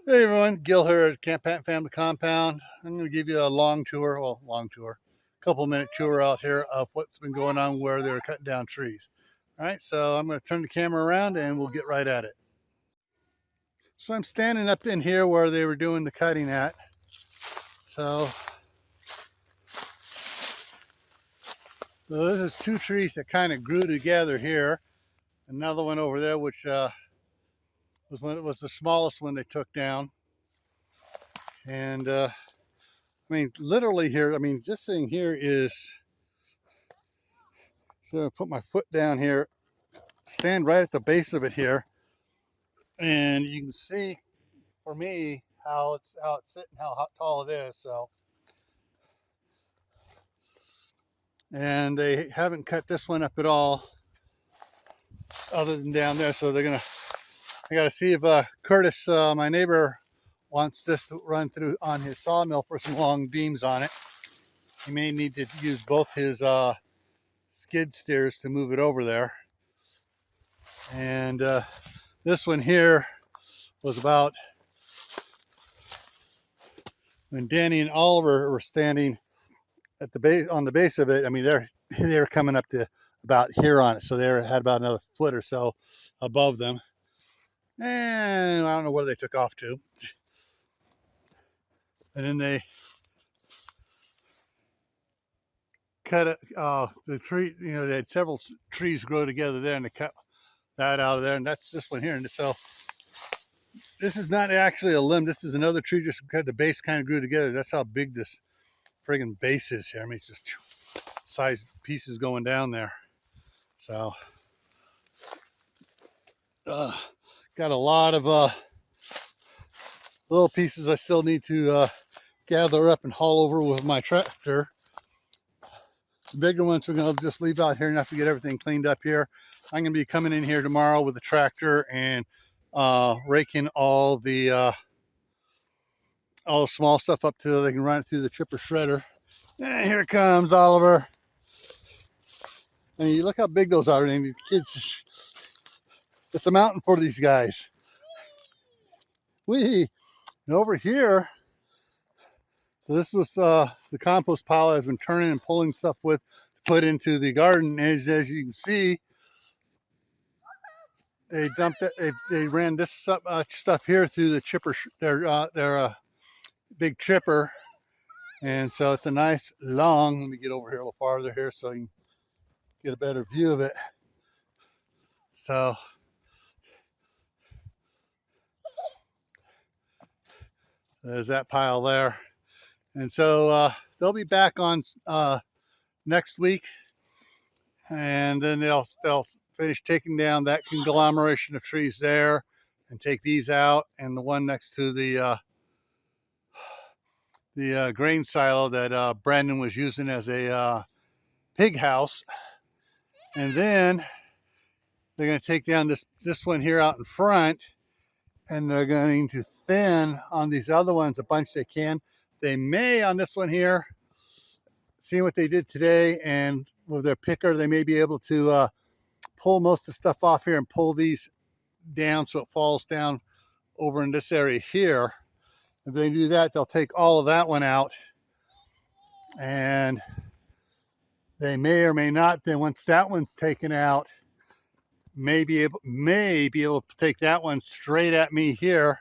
Hey everyone, Gil here at Camppatton Family Compound. I'm going to give you a long tour, couple minute tour out here of what's been going on where they're cutting down trees. All right, so I'm going to turn the camera around and we'll get right at it. So I'm standing up in here where they were doing the cutting at. So this is two trees that kind of grew together here. Another one over there, which was the smallest one they took down. And I mean, literally here, just sitting here is, so I put my foot down here, stand right at the base of it here, and you can see for me how it's sitting, how tall it is. So, and they haven't cut this one up at all, other than down there. So I got to see if Curtis, my neighbor, wants this to run through on his sawmill for some long beams on it. He may need to use both his skid steers to move it over there. And this one here was about when Danny and Oliver were standing at the base, on the base of it. I mean, they were coming up to about here on it, so they had about another foot or so above them. And I don't know where they took off to. And then they cut the tree. You know, they had several trees grow together there, and they cut that out of there. And that's this one here. And so this is not actually a limb. This is another tree, just because the base kind of grew together. That's how big this friggin' base is here. I mean, it's just size pieces going down there. So got a lot of little pieces I still need to gather up and haul over with my tractor. The bigger ones we're going to just leave out here enough to get everything cleaned up here. I'm going to be coming in here tomorrow with the tractor and raking all the small stuff up till they can run it through the chipper shredder. And here comes Oliver. And you look how big those are. And the kids, it's a mountain for these guys. And over here, so this was the compost pile I've been turning and pulling stuff with to put into the garden. As you can see, they dumped it. They ran this stuff here through the chipper, their big chipper, and so it's a nice long. Let me get over here a little farther here so you can get a better view of it. So there's that pile there, and so they'll be back on next week, and then they'll finish taking down that conglomeration of trees there and take these out, and the one next to the grain silo that Brandon was using as a pig house. And then they're going to take down this one here out in front, and they're going to thin on these other ones a bunch they can. They may, on this one here, seeing what they did today, and with their picker, they may be able to pull most of the stuff off here and pull these down so it falls down over in this area here. If they do that, they'll take all of that one out, and they may or may not, then once that one's taken out, may be able to take that one straight at me here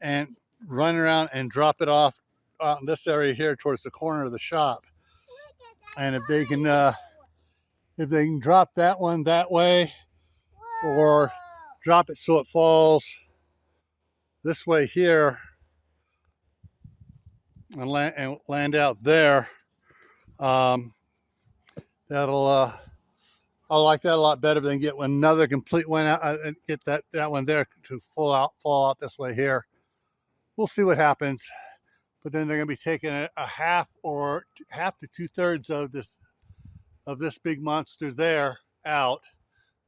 and run around and drop it off out in this area here towards the corner of the shop. And if they can drop that one that way, or drop it so it falls this way here and land out there, that'll I like that a lot better than get another complete one out and get that one there to fall out this way here. We'll see what happens. But then they're going to be taking a half to 2/3 of this big monster there out.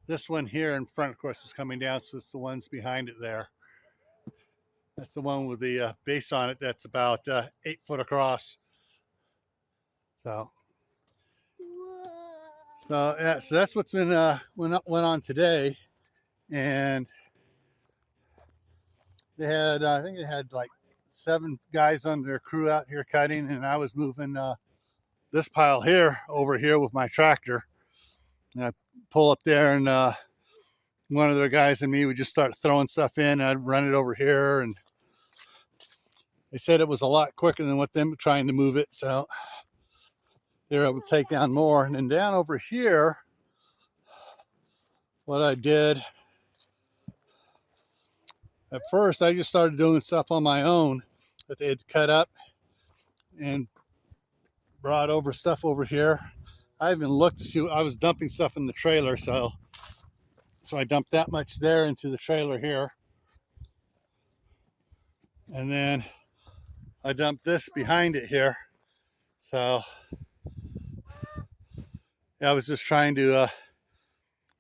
This one here in front, of course, is coming down, so it's the ones behind it there. That's the one with the base on it that's about 8 foot across. So yeah, so that's what's been went on today. And They had, I think they had like 7 guys on their crew out here cutting, and I was moving this pile here over here with my tractor. And I pull up there, and one of their guys and me would just start throwing stuff in. I'd run it over here, and they said it was a lot quicker than what them trying to move it. So they were able to take down more. And then down over here, what I did at first, I just started doing stuff on my own that they had cut up and brought over stuff over here. I even looked to see, I was dumping stuff in the trailer, so I dumped that much there into the trailer here. And then I dumped this behind it here. So I was just trying to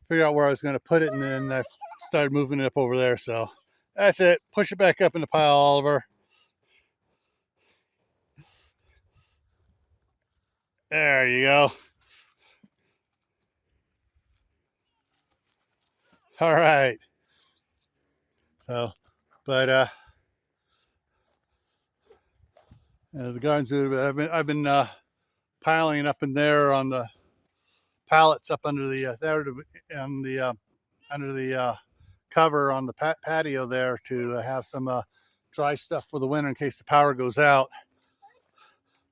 figure out where I was going to put it, and then I started moving it up over there. So that's it. Push it back up in the pile, Oliver. There you go. All right. So, but the gardens, I've been piling up in there on the pallets up under the under the cover on the patio there to have some dry stuff for the winter in case the power goes out.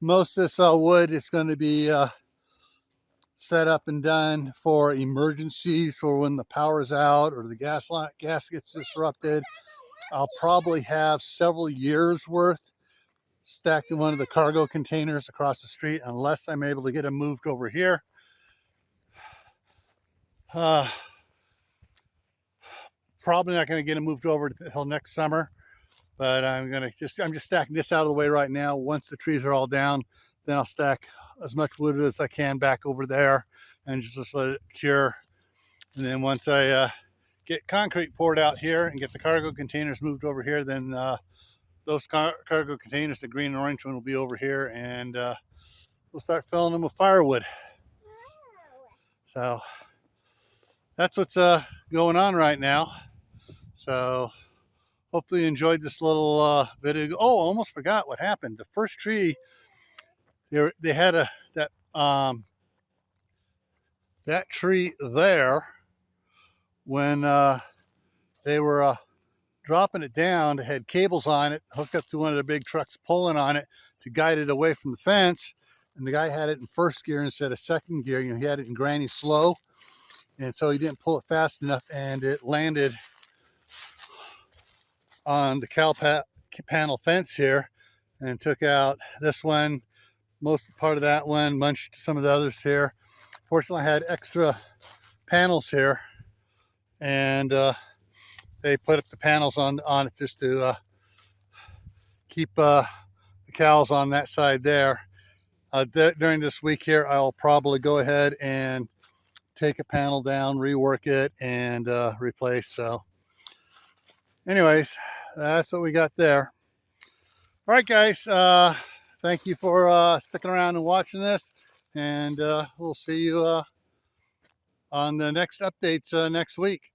Most of this wood is going to be set up and done for emergencies, for when the power is out or the gas gets disrupted. I'll probably have several years worth stacked in one of the cargo containers across the street, unless I'm able to get them moved over here. Probably not going to get them moved over until next summer, but I'm just stacking this out of the way right now. Once the trees are all down, then I'll stack as much wood as I can back over there and just let it cure. And then once I get concrete poured out here and get the cargo containers moved over here, then those cargo containers, the green and orange one, will be over here, and we'll start filling them with firewood. So that's what's going on right now. So hopefully you enjoyed this little video. Oh, I almost forgot what happened. The first tree, they had that tree there, when they were dropping it down, they had cables on it hooked up to one of the big trucks pulling on it to guide it away from the fence. And the guy had it in first gear instead of second gear. You know, he had it in granny slow, and so he didn't pull it fast enough, and it landed on the Camppatton fence here and took out this one, most part of that one, munched some of the others here. Fortunately, I had extra panels here, and they put up the panels on it just to keep the cows on that side there. During this week here, I'll probably go ahead and take a panel down, rework it, and replace. So anyways, that's what we got there. All right, guys, thank you for sticking around and watching this, and we'll see you on the next updates next week.